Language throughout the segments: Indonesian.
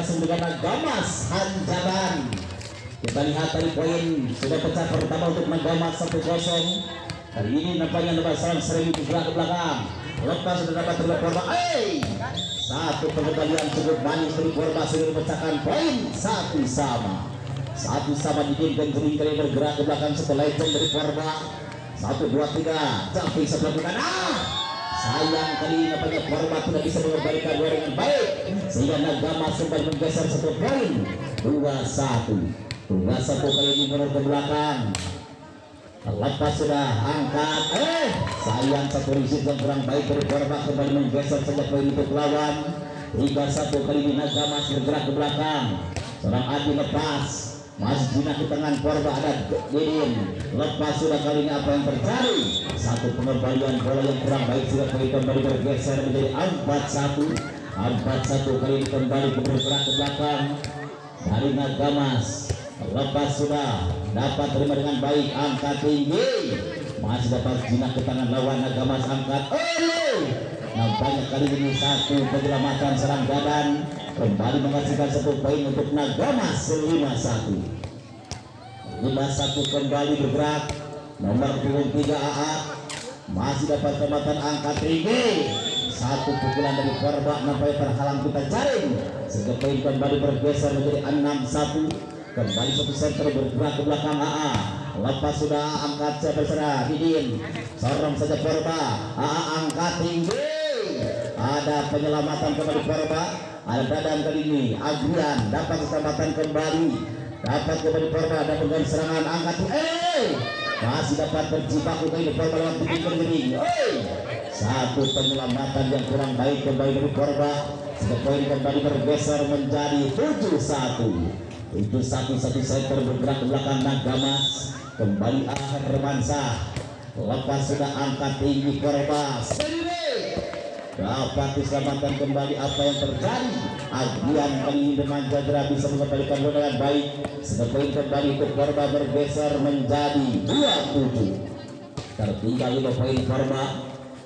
langsung dengan Nagamas Hanjaban. Kita lihat dari poin sudah pecah pertama untuk Nagamas 1-0. Kali ini nampaknya nomor serang sering bergerak ke belakang. Lepas sudah dapat terlihat Korba. Satu pengembalian cukup manis dari Korba sudah memecahkan poin 1-1. 1-1 didiamkan Jering kali bergerak ke belakang setelah legend dari Korba. 1, 2, 3 jumping sebelah bukan. Sayang kali ini nampaknya Korba tidak bisa mengembalikan dua dengan baik sehingga Nagamas sempat menggeser 1 poin. 2-1 kali ini mundur ke belakang. Lepas sudah angkat. Sayang satu riset yang kurang baik dari Korba kembali menggeser saja poin untuk lawan. 3-1 kali ini Nagamas bergerak ke belakang. Seorang Adi lepas. Masih jinak di tangan Korba ada Didin. Lepas sudah kali ini apa yang terjadi? Satu pengembalian bola yang kurang baik sudah kali kembali bergeser menjadi 4-1. 4-1 kali ini kembali bergerak ke belakang dari Nagamas. Lepas sudah dapat terima dengan baik, angkat tinggi, masih dapat jinak ke tangan lawan. Nagamas angkat. Nampaknya kali ini satu penyelamatan serang badan kembali menghasilkan 1 poin untuk Nagamas. 5-1 kembali bergerak nomor 23 AA masih dapat kesempatan angkat tinggi. Satu pukulan dari Korba nampaknya terhalang kita jaring sehingga poin kembali bergeser menjadi 6-1. Kembali satu center bergerak ke belakang AA. Lepas sudah angkat saudara Didin, sorong saja Korba. AA angkat tinggi, ada penyelamatan kembali Korba. Ada dadang kali ini Adrian dapat keselamatan kembali, dapat kembali Korba. Ada dengan serangan angkat masih dapat terjebak kali Korba lewat pinggir Jering. Satu penyelamatan yang kurang baik kembali dari Korba sehingga poin kembali bergeser menjadi 7-1. Itu satu center bergerak ke belakang Nagamas. Kembali Ahad Hermansyah. Lepas sudah angkat tinggi Korba dapat diselamatkan kembali. Apa yang terjadi? Adrian kali ini dengan Jadra bisa mengembalikan bola dengan baik. Poin kembali untuk Korba bergeser menjadi 27. Tertinggal 5 poin Korba.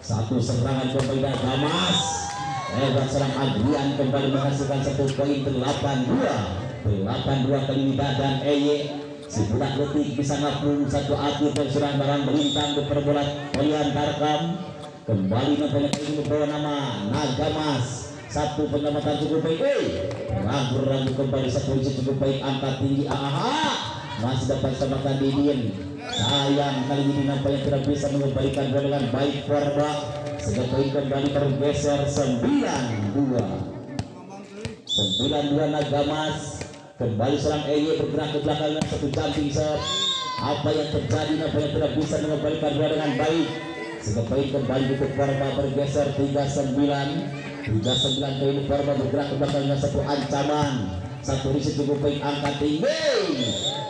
Satu serangan kembali Nagamas. Hebat serang Adrian kembali menghasilkan 1 poin. 8-2 kali ini Dadan si budak letik bisa ngapung 1 atlet dan serang barang melintang diperbola Tarkam. Kembali nampaknya kali ini membawa nama Nagamas. 1 penyelamatan cukup baik. Ragu-ragu kembali 1 isi cukup baik, angkat tinggi. Masih dapat selamatkan Didin. Sayang kali ini nampaknya tidak bisa mengembalikan bola dengan baik Korba sehingga poin kembali bergeser 9-2 Nagamas. Kembali serang bergerak ke belakang dengan 1 jumping shot. Apa yang terjadi? Nampaknya tidak bisa mengembalikan bola dengan baik sehingga poin kembali untuk Korba bergeser 3-9 kali ini Korba bergerak ke belakang dengan 1 ancaman. 1 riset cukup baik, angkat tinggi.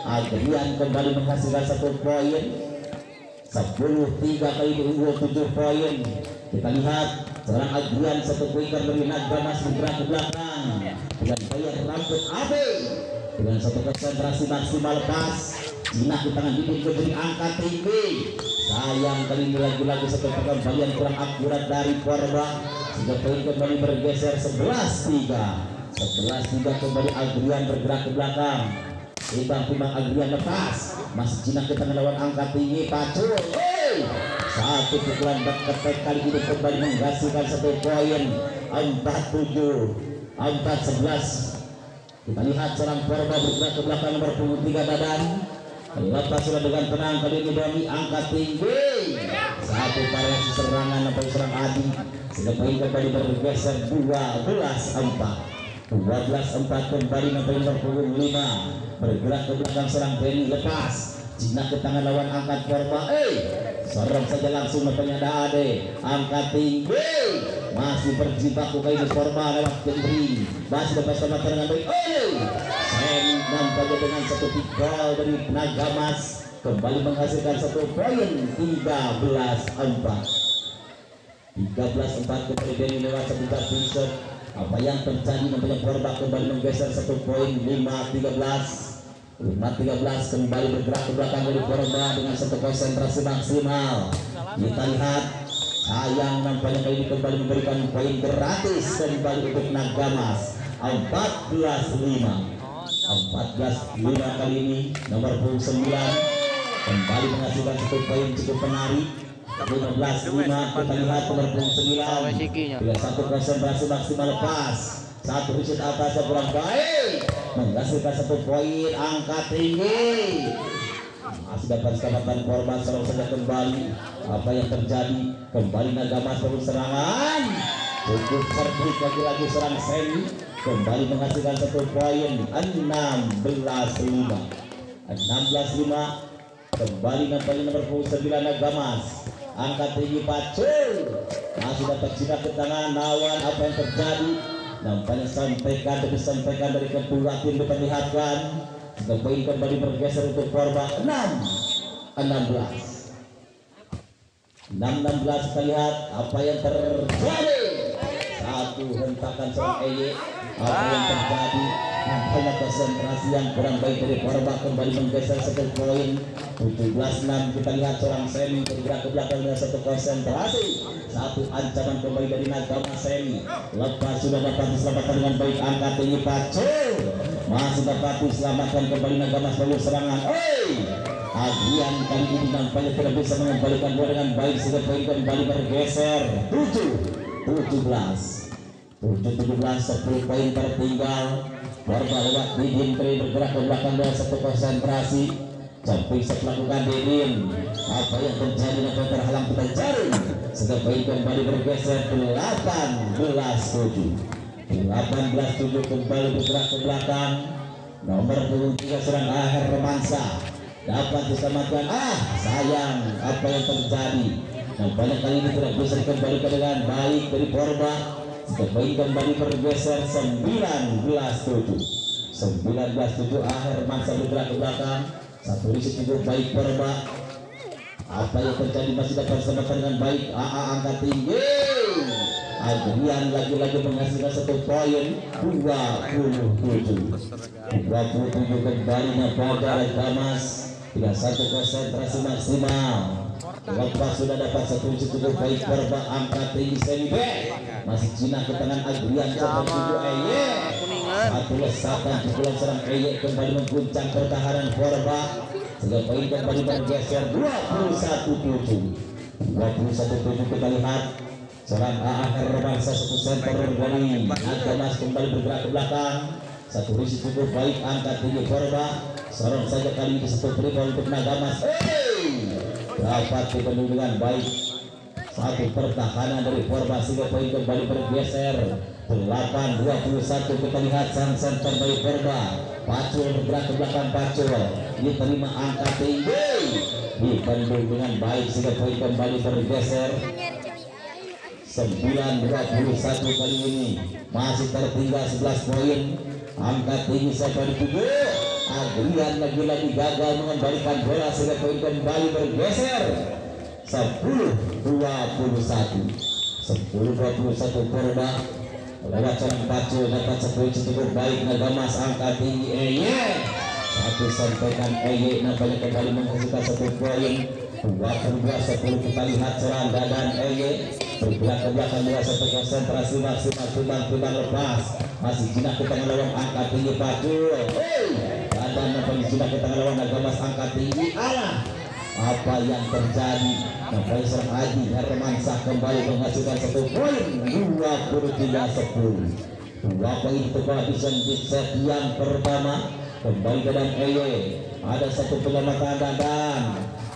Adrian kembali menghasilkan 1 poin. 10-3 kali ini unggul 7 poin. Kita lihat seorang Adrian 1 poin dari Nagamas bergerak ke belakang dengan bayar rambut Abe dengan 1 konsentrasi maksimal. Lepas jinak di tangan Didin Jering, angkat tinggi. Sayang kali ini lagi-lagi 1 pengembalian kurang akurat dari Korba sehingga poin kembali bergeser 11-3 kembali Adrian bergerak ke belakang. Timbang Adrian lepas, masih jinak di tangan lawan, angkat tinggi pacul. 1 pukulan ketek kali ini kembali menghasilkan 1 poin. 4-11. Kita lihat serang Korba bergerak ke belakang nomor 23 Dadan. Lepas sudah dengan tenang kali ini Doni, angkat tinggi. 1 variasi serangan sampai serang Adi sehingga poin kembali bergeser 12-4 kembali nomor 25 bergerak ke belakang serang Benny. Lepas jinak ke tangan lawan, angkat Korba. Sorong saja langsung nampaknya Ade, angkat tinggi. Masih berjibaku kali ini Korba lewat Jering. Masih dapat sama dengan baik. Nampaknya dengan 1 gol dari Nagamas kembali menghasilkan 1 poin. 13-4 kembali Benny lewat 1 jumping shot. Apa yang terjadi? Nampaknya Korba kembali menggeser 1 poin. 5-13 kembali bergerak ke belakang dari Korba dengan 1 konsentrasi maksimal. Kita lihat, sayang nampaknya kali ini kembali memberikan poin gratis kembali untuk Nagamas. 14-5. 14-5 kali ini nomor 9 kembali menghasilkan satu poin cukup menarik. 15-5 kita lihat nomor 9 bila satu konsentrasi maksimal lepas, satu riset atas kurang baik menghasilkan satu poin angka tinggi. Masih dapat kesempatan korban serang saja kembali. Apa yang terjadi? Kembali Naga Mas serangan cukup servis lagi serang Semi kembali menghasilkan satu poin. 16-5 kembali nampaknya nomor 9 Naga Mas angkat tinggi Pacul masih dapat jinak ke tangan Nawan. Apa yang terjadi? Nampaknya disampaikan dari kedua tim diperlihatkan. Poin kembali bergeser untuk korban. 16 kita lihat apa yang terjadi. Satu hentakan seorang Eye. Apa yang terjadi? Nampaknya konsentrasi yang kurang baik dari korban kembali menggeser satu poin. 17-6 kita lihat seorang Semi bergerak ke belakang dengan satu konsentrasi. Satu ancaman kembali dari Naga Mas Semi. Lepas sudah dapat diselamatkan dengan baik angkat tinggi Pacul. Masih dapat diselamatkan kembali Naga Mas melalui serangan. Adrian kali ini nampaknya tidak bisa mengembalikan bola dengan baik sehingga poin kembali bergeser. 7-17 10 poin tertinggal. Korban lewat Didin Tri bergerak ke belakang dengan satu konsentrasi. Jumping set melakukan Didin. Apa yang terjadi? Apa terhalang kita cari sehingga poin kembali bergeser. 18-7 kembali bergerak ke belakang. Nomor 23 serang Aher Romansa dapat diselamatkan. Sayang apa yang terjadi? Nampaknya kali ini tidak bisa dikembalikan dengan baik dari Porba. Poin kembali bergeser. 19-7 Aher Romansa bergerak ke belakang. Satu riset cukup baik Porba. Apa yang terjadi? Masih dapat diselamatkan dengan baik. Angkat tinggi. Adrian lagi-lagi menghasilkan satu poin. 27 kembali nampaknya Damas tidak satu konsentrasi maksimal. Lepas sudah dapat satu cukup baik Porba angkat tinggi Semi masih Cina ke tangan Adrian coba tuju Eye. Satu lesakan pukulan serang Eye kembali mengguncang pertahanan Porba sehingga poin kembali bergeser. 21-7 kita lihat serang Aher Romansa satu center dari Naga Mas kembali bergerak ke belakang. Satu risiko cukup baik angkat tinggi Porba. Sorong saja kali ini satu dribble untuk Naga Mas. Dapat dipenuhi dengan baik. Satu pertahanan dari Porba sehingga poin kembali bergeser. 8-21 kita lihat sang center dari Porba. Pacul bergerak ke belakang. Pacul diterima angkat tinggi dipenuhi dengan baik sehingga poin kembali bergeser. 9-21 kali ini masih tertinggal 11 poin. Angkat tinggi siapa dituju? Adrian lagi-lagi gagal mengembalikan bola sehingga poin kembali bergeser. 10-21 Porba lewat serang Pacul dapat satu cukup baik. Naga Mas angkat tinggi Eye. Satu sampaikan Eye nampaknya kembali menghasilkan satu poin. 22-10 kita lihat serang Dadan Eye bergerak ke belakang dengan satu konsentrasi maksimal. Timbang lepas masih jinak ke tengah lawan angkat tinggi Pacul. Dadan nampaknya jinak ke tengah lawan Naga Mas angkat tinggi. Apa yang terjadi? Nampaknya serang Adi Hermansyah kembali menghasilkan satu poin. 23-10 2 poin untuk kehabisan di set yang pertama. Kembali ke dan Eye. Ada satu penyelamatan Dadan.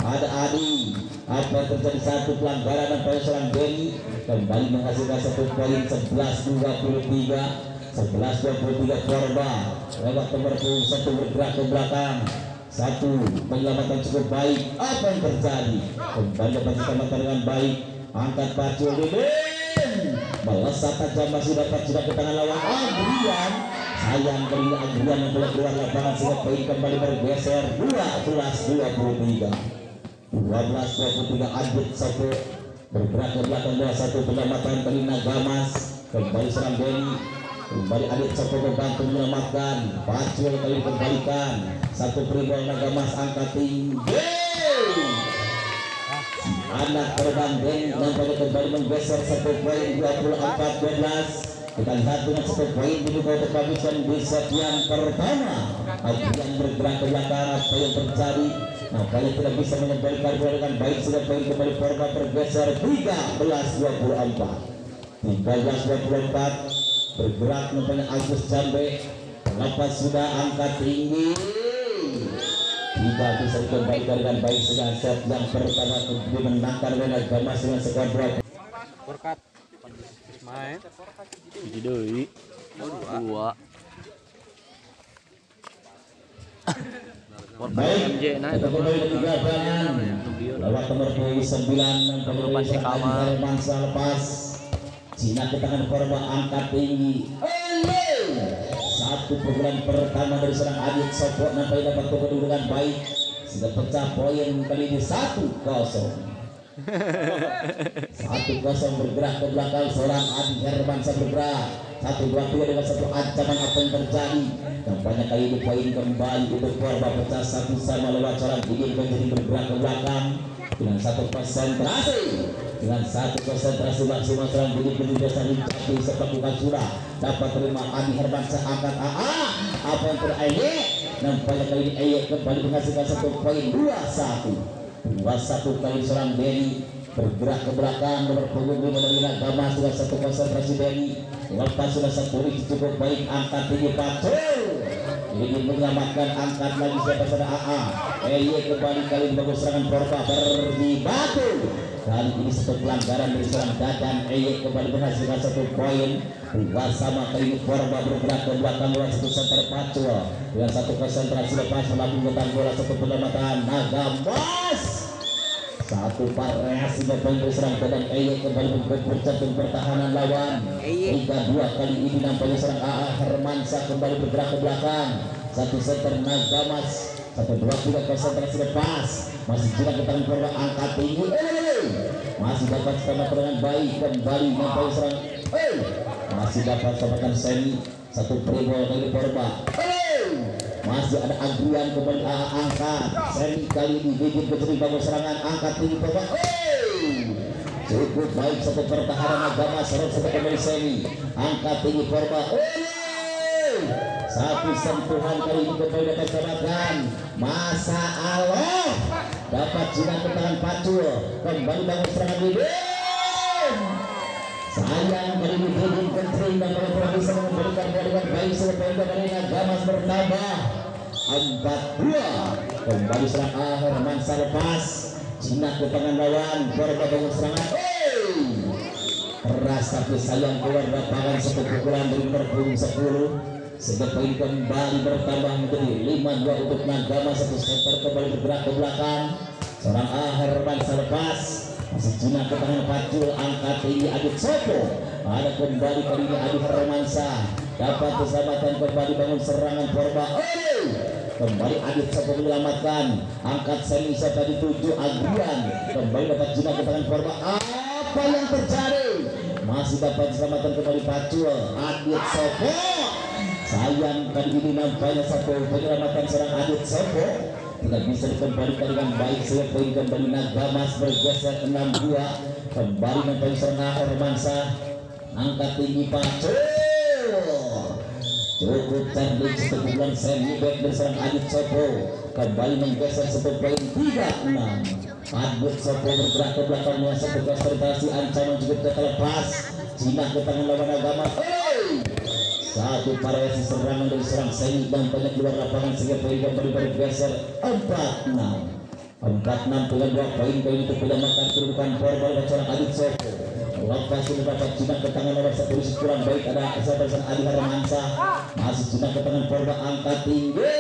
Ada Adi. Apa yang terjadi? Satu pelanggaran dan pada serang Denny kembali menghasilkan satu poin. 11-23 Porba lewat nomor 1 bergerak ke belakang. Satu penyelamatan cukup baik. Apa yang terjadi? Kembali dapat diselamatkan dengan baik. Angkat Pacul Didin melesat tajam masih dapat sudah ke tangan lawan Adrian. Sayang kali Adrian yang boleh keluar lapangan sehingga poin kembali bergeser. 12-23 Adit satu bergerak ke belakang. Satu penyelamatan kali Naga Mas kembali serang Denny. Kembali Adit Sopo membantu menyelamatkan. Pacul kali kembalikan. Satu dribble Naga Mas angkat tinggi. Anak korban Denny nampaknya kembali menggeser satu poin. 24-12 Kita lihat dengan satu poin dibuka untuk kehabisan di set yang pertama. Adrian bergerak ke belakang, apa yang terjadi? Nampaknya tidak bisa mengembalikan bola dengan baik. Sudah poin kembali Porba bergeser 13-24. 13-24 bergerak nampaknya Agus Jambe. Lepas sudah angkat tinggi, tidak bisa dikembalikan dengan baik. Sudah set yang pertama dimenangkan oleh Gamas dengan skor 2. Porkat main jadi doi dua Baik, kita kembali ketiga tangan lewat nomor 29 pasti Kamal Mansa lepas Cina ke tangan Porba angkat tinggi. Satu pukulan pertama dari seorang Adit Sopo nampaknya dapat kedudukan dengan baik. Sudah pecah poin kali ini 1-0. 1-0 bergerak ke belakang seorang Adi Hermansa bergerak 1-2 dengan satu ancaman apa yang terjadi. Nampaknya kali ini poin kembali untuk Porba pecah satu sama lewat seorang ingin menjadi bergerak ke belakang dengan satu konsentrasi maksimal seorang begini dasar Hincapi sepakukan sudah dapat terima Adi Hermansa angkat apa yang terjadi. Nampaknya kali ini Eye kembali menghasilkan satu poin 2-1 kali seorang Denny bergerak ke belakang nomor punggung 5 dari Gamas dengan satu konsentrasi Denny. Lepas sudah satu cukup baik angkat tinggi Pacul ingin menyelamatkan angkat lagi siapa saudara AA. Kembali kali ini bagus serangan Porba berbatu. Kali ini satu pelanggaran dari seorang Dadan. Kembali menghasilkan satu poin 2 sama. Kali ini Porba bergerak ke belakang lewat satu center Pacul dengan satu konsentrasi lepas melakukan bola satu penyelamatan Nagamas. Satu variasi dari serang Dadan. Kembali bercantum pertahanan lawan 3-2 kali ini nampaknya serang AA Hermansa kembali bergerak ke belakang satu center Nagamas 1-2 konsentrasi lepas masih juga ke tangan Porba angkat tinggi masih dapat selamat dengan baik kembali nampaknya serang masih dapat selamatkan Semi satu primo dari Porba masih ada Adrian kembali angkat Semi kali ini bibit menjadi bangun serangan angkat tinggi Porba cukup baik satu pertahanan Agama serang satu kembali Semi angkat tinggi Porba satu sentuhan kali ini kembali dapat selamatkan Masa Allah dapat jinak ke tangan Pacul kembali bangun serangan bibit sayang kali ini bibit kentring dan kalau bisa memberikan bola dengan baik selepas dari Gamas bertambah 4-2 kembali serang akhir Mansa lepas jinak ke tangan lawan Porba bangun serangan keras tapi sayang keluar lapangan satu pukulan dari nomor 10 sehingga poin kembali bertambah menjadi 5-2 untuk Nagama satu center kembali bergerak ke belakang seorang akhir Mansa lepas masih jinak ke tangan Pacul angkat tinggi Adit Sopo ada kembali kali ini Adi Hermansa dapat keselamatan kembali bangun serangan Porba kembali Adit Sopo menyelamatkan angkat Semi tadi 7 Adrian kembali dapat jinak ke tangan Porba apa yang terjadi masih dapat keselamatan kembali Pacul Adit Sopo sayang kali ini nampaknya satu penyelamatan serang Adit Sopo tidak bisa dikembalikan dengan baik sehingga poin kembali Nagamas bergeser 6-2 kembali nampaknya serang Hermansa angkat tinggi Pacul cukup cantik satu pukulan Semi back berserang Adit Sopo kembali menggeser satu poin 3-6 Adit Sopo bergerak ke belakang dengan satu konsentrasi ancaman juga terlepas jinak ke tangan lawan Agama satu variasi serangan dari serang Semi dan banyak keluar lapangan sehingga poin kembali bergeser 4-6 dengan 2 poin kali untuk menyamakan kedudukan Porba dan serang Adit Sopo lepas sudah dapat jinak ke tangan lawan satu polisi kurang baik ada serang Adi Hermansa masih jinak ke tangan Porba angkat tinggi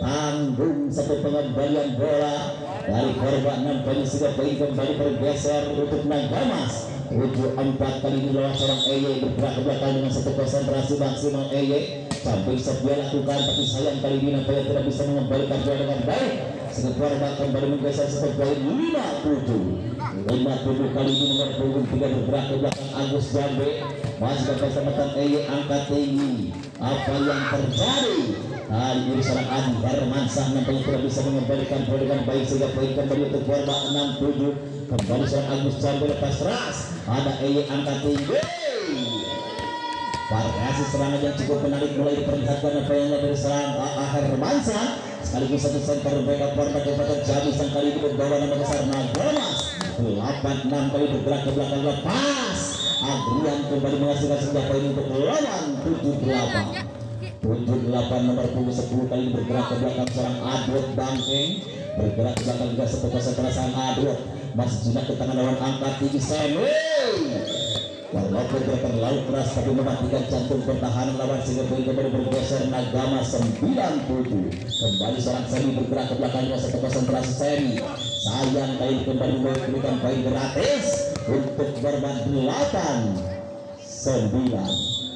tanggung satu pengembalian bola dari Porba nampaknya sudah poin kembali bergeser untuk Nagamas 7-4 kali ini lawan seorang Eye bergerak ke belakang dengan satu konsentrasi maksimal Eye sampai setia lakukan tapi sayang kali ini nampaknya tidak bisa mengembalikan bola dengan baik sehingga Porba kembali menggeser satu poin 57 kali ini nomor punggung 3 bergerak ke belakang Agus Jambe masih dapat kesempatan Eye angkat tinggi apa yang terjadi hari ini seorang Adi Hermansa nampaknya tidak bisa mengembalikan bola dengan baik sehingga poin kembali untuk Porba 6-7 kembali seorang Agus Jambe lepas keras ada Eye angkat tinggi variasi serangan yang cukup menarik mulai diperlihatkan dari serang Hermansyah sekaligus satu center backup Porba Kabupaten Jambi sang kali ini membawa nama besar Nagamas 8-6 kali bergerak ke belakang lepas Adrian kembali menghasilkan sebuah poin untuk lawan 7-8 nomor punggung 10 kali ini bergerak ke belakang seorang Adwot Bangkeng bergerak ke belakang juga satu konsentrasi sang Adwot masih jinak ke tangan lawan angkat tinggi Semi walaupun terlalu keras tapi mematikan jantung pertahanan lawan sehingga poin kembali bergeser Nagama 9-7 kembali seorang Semi bergerak ke belakangnya satu konsentrasi Semi sayang kali kembali memberikan poin gratis untuk korban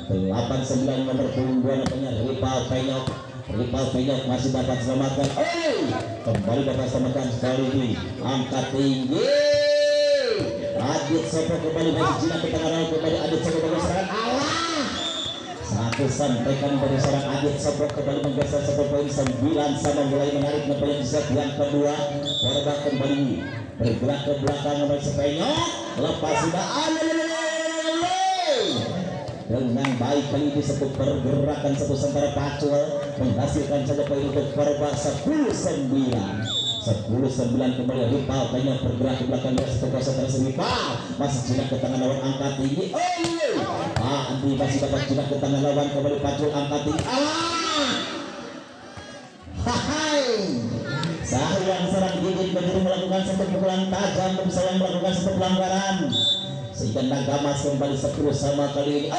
8-9 nomor punggung 2 namanya Ripal Penyok masih dapat selamatkan kembali dapat selamatkan sekali ini angkat tinggi Adit Sopo kembali masih jinak ke tengah laut kembali Adit Sopo bagi serangan Allah satu sampaikan dari seorang Adit Sopo kembali menggeser 1 poin 9 sama mulai menarik nampaknya di set yang kedua Porba kembali bergerak ke belakang nomor Penyok lepas sudah dengan baik kali ini satu pergerakan satu sementara Pacul menghasilkan saja poin untuk Porba 10-9 kembali Ripal Penyok bergerak ke belakang satu konsentrasi Ripal masih jinak ke tangan lawan angkat tinggi Andi masih dapat jinak ke tangan lawan kembali Pacul angkat tinggi sayang serang Didin begitu melakukan satu pukulan tajam dan sayang melakukan satu pelanggaran sehingga Nagamas kembali 10 sama kali ini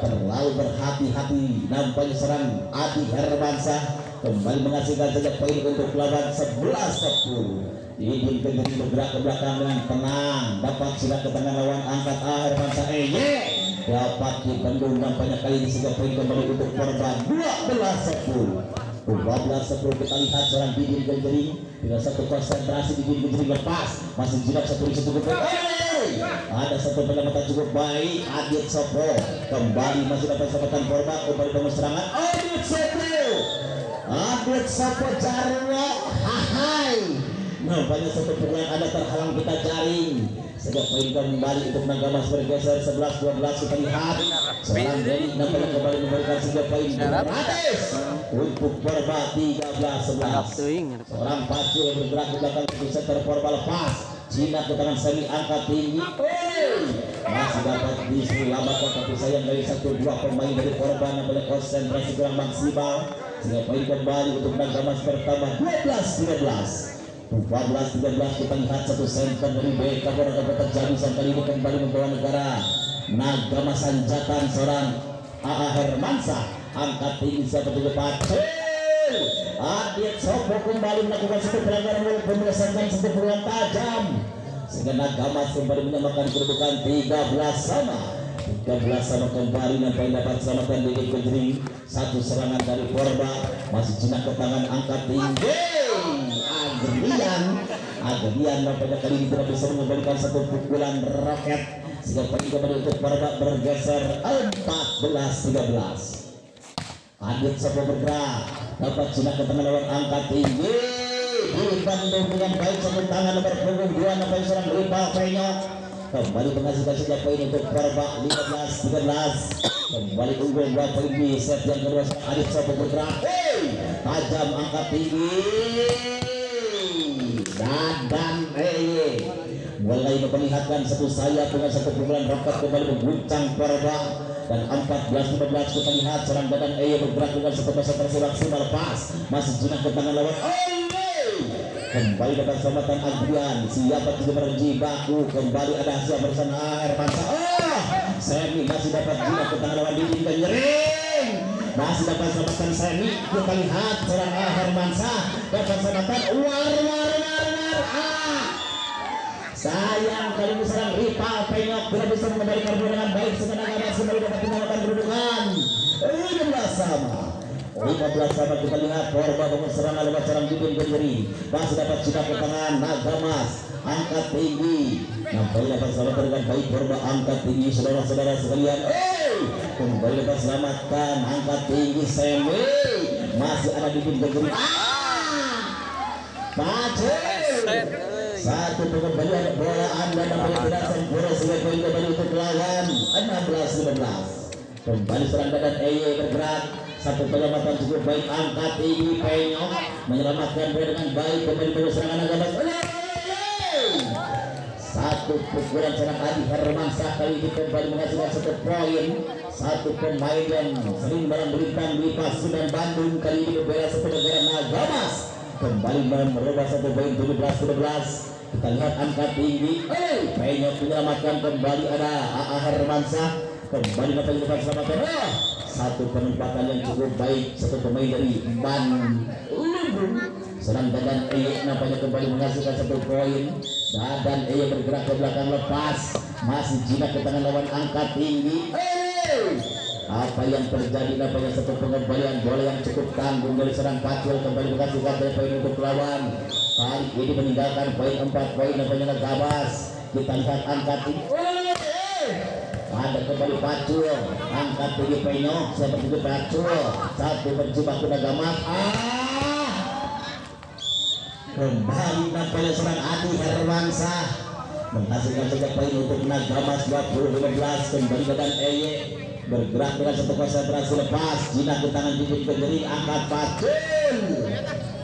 terlalu berhati-hati nampaknya serang Adi Hermansyah kembali menghasilkan saja poin untuk lawan 11-10 Didin Gendering bergerak ke belakang dengan tenang dapat silat ke tangan lawan angkat Hermansyah dapat dibendung nampaknya kali ini sehingga poin kembali untuk korban 12-10 kita lihat seorang Didin Gendering dengan satu konsentrasi Didin Gendering lepas masih jinak satu ada satu penyelamatan cukup baik Adit Sopo kembali masih dapat selamatan Porba kembali bangun serangan Adit Sopo Jarwo nampaknya satu pukulan ada terhalang kita jaring sehingga poin kembali untuk Nagamas bergeser 11-12 kita lihat seorang Deli nampaknya kembali memberikan sebuah poin gratis untuk Porba 13-11 seorang Pacul yang bergerak ke belakang di center Porba lepas Cina ke tangan Semi angkat tinggi masih dapat diselamatkan tapi sayang dari 1-2 pemain dari korban yang boleh konsentrasi kurang maksimal sehingga poin kembali untuk Nagamas bertambah 12-13 kita lihat satu center dari BK Kabupaten Jambi sang kali ini kembali membawa negara Nagamas Sanjatan seorang AA Hermansyah angkat tinggi siapa tujuh Pacul Adit Sopo kembali melakukan satu pelanggaran walaupun menyelesaikan satu pukulan tajam sehingga Nagamas kembali menyamakan kedudukan 13-sama kembali nampaknya dapat selamatkan Didin Gendering satu serangan dari Porba masih jinak ke tangan angkat tinggi Adrian nampaknya kali ini tidak bisa mengembalikan satu pukulan roket sehingga poin kembali untuk Porba bergeser 14-13 Adit Sopo bergerak dapat jinak ke tangan lawan angkat tinggi dibandung dengan baik satu tangan nomor punggung 2 nampaknya seorang Ripal Penyok kembali menghasilkan saja poin untuk Porba 15-13 kembali unggul 2 poin di set yang kedua Adit Sopo bergerak tajam angkat tinggi dan mulai memperlihatkan satu sayap dengan satu pukulan roket kembali mengguncang Porba dan 14-15 kita lihat serang badan bergerak dengan satu konsentrasi maksimal lepas masih jinak ke tangan lawan kembali dapat selamatan Adrian siapa tidak berjibaku kembali ada hasil bersama Hermansyah Semi masih dapat jinak ke tangan lawan Didin Gendering masih dapat selamatan Semi kita lihat serang Hermansyah dapat selamatan sayang kali ini serang Ripal Penyok tidak bisa mengembalikan bola dengan baik sehingga Nagamas kembali dapat menyamakan kedudukan 15-sama kita lihat Porba bangun serangan lewat serang Didin Gendering masih dapat jinak ke tangan Nagamas angkat tinggi nampaknya dapat selamatkan dengan baik Porba angkat tinggi saudara-saudara sekalian kembali dapat selamatkan angkat tinggi Semi masih ada Didin Gendering Pacul satu pengembalian bola Anda nampaknya tidak sempurna sehingga poin kembali untuk lawan 16-15 Kembali serang dan EY bergerak. Satu penyelamatan cukup baik, angkat tinggi Penyok menyelamatkan bola dengan baik. Kembali pada serangan Agamas. Satu pukulan serang Adi Hermansyah kali ini kembali menghasilkan 1 poin. Satu pemain yang sering barang berikan di Pasundan Bandung kali ini berbela satu negara Nagamas kembali merubah 1 poin 17-17. Kita lihat angkat tinggi, Penyok menyelamatkan kembali, ada AA Hermansyah kembali dapat dilakukan selamatan. Satu penempatan yang cukup baik, satu pemain dari Bandung. Serang Dadan EY nampaknya kembali menghasilkan 1 poin. Dadan EY bergerak ke belakang, lepas, masih jinak ke tangan lawan, angkat tinggi. Apa yang terjadi? Nampaknya satu pengembalian bola yang cukup tanggung dari serang Pacul, kembali menghasilkan 3 poin untuk lawan. Kali ini meninggalkan poin 4 poin nampaknya Nagabas. Kita lihat angkat tinggi. Ada kembali Pacul, angkat tinggi Penyok, seperti itu Pacul. Satu berjebak ke Nagamas. Kembali nampaknya serang Adi Hermansyah menghasilkan 3 poin untuk Nagamas 20-15. Kembali Dadan EY bergerak dengan 1 konsentrasi, lepas jinak di tangan Didin Penjering, angkat Pacul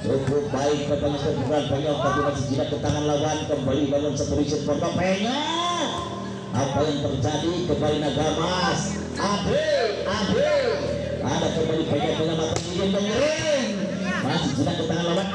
cukup baik katanya kebukan Penyok, tapi masih jinak ke tangan lawan. Kembali bangun 1 riset pondok Penyok. Apa yang terjadi? Kembali Nagamas, ada kembali Penyok menyelamatkan Didin Penjering, masih jinak ke tangan lawan.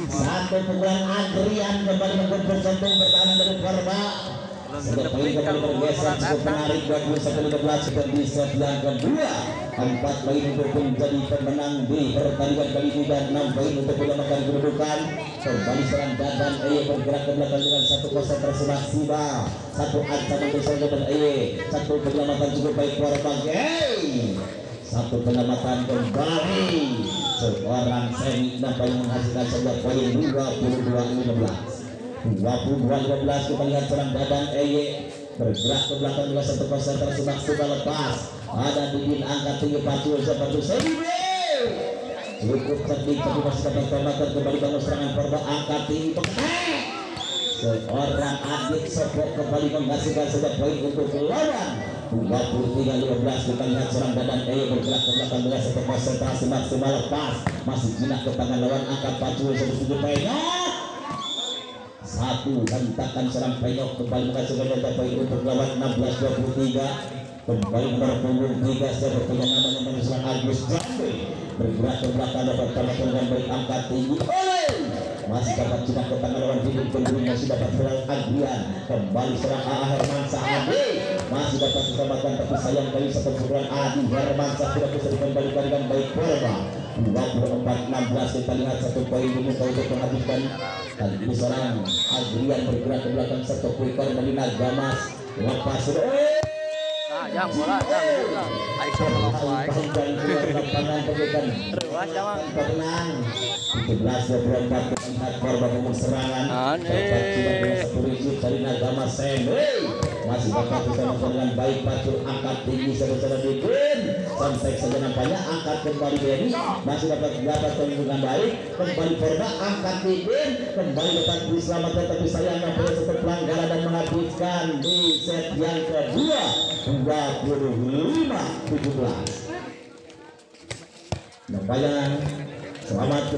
Satu pukulan Adrian kembali menggumpul jantung pertahanan dari Korba. Sudah poin kembali bergeser, cukup menarik 21-15 sudah di set yang kedua. 4 poin untuk menjadi pemenang di pertandingan kali ini dan 6 poin untuk menyamakan kedudukan. Kembali serang Dadan EY bergerak ke belakang dengan 1 konsentrasi maksimal, 1 ancaman untuk serang Dadan EY, 1 penyelamatan cukup baik Korba. 1 penyelamatan kembali seorang Semi nampaknya menghasilkan 1 poin 22-15. 22-15. Kita lihat serang Dadan EY bergerak ke belakang dengan 1 konsentrasi maksimal, lepas ada Didin, angkat tinggi Pacul seperti Semi cukup cerdik tapi masih dapat tembakan. Kembali bangun serangan Korba, angkat tinggi seorang Adit Sopok kembali menghasilkan 1 poin untuk lawan. 23-15. Kita lihat serang Dadan EY bergerak ke belakang dengan 1 konsentrasi maksimal, lepas masih jinak ke tangan lawan, angkat Pacul seperti Penyok. 1 hentakan serang Penyok kembali menghasilkan 2 poin untuk lawan. 16-23. Kembali nomor punggung 3 sepertinya namanya menyerang Agus Jambe bergerak ke belakang, dapat tembakan dengan baik, angkat tinggi, masih dapat jinak ke tangan lawan. Didin Penjering masih dapat serang Adrian, kembali serang AA Hermansyah, masih dapat diselamatkan tapi sayang kali 1 pukulan Adi Hermansyah tidak bisa dikembalikan dengan baik Korba. 24-16. Kita lihat 1 poin diminta untuk menghabiskan. Kali ini seorang Adrian bergerak ke belakang, 1 quicker dari Nagamas, lepas yang bola jangan Aisyah melompat lapangan tegukan ruas jangan pemenang 17-24. Melihat Korba umum serangan dari Nagamas. Masih dapat diselamatkan dengan baik Pacul, angkat tinggi saudara Didin, sampai saja nampaknya angkat kembali Dedi, masih dapat dengan baik. Kembali Korba, angkat Didin, kembali dapat diselamatkan tapi sayang nampaknya 1 pelanggaran dan menghabiskan di set yang kedua 25-17. Nampaknya selamat.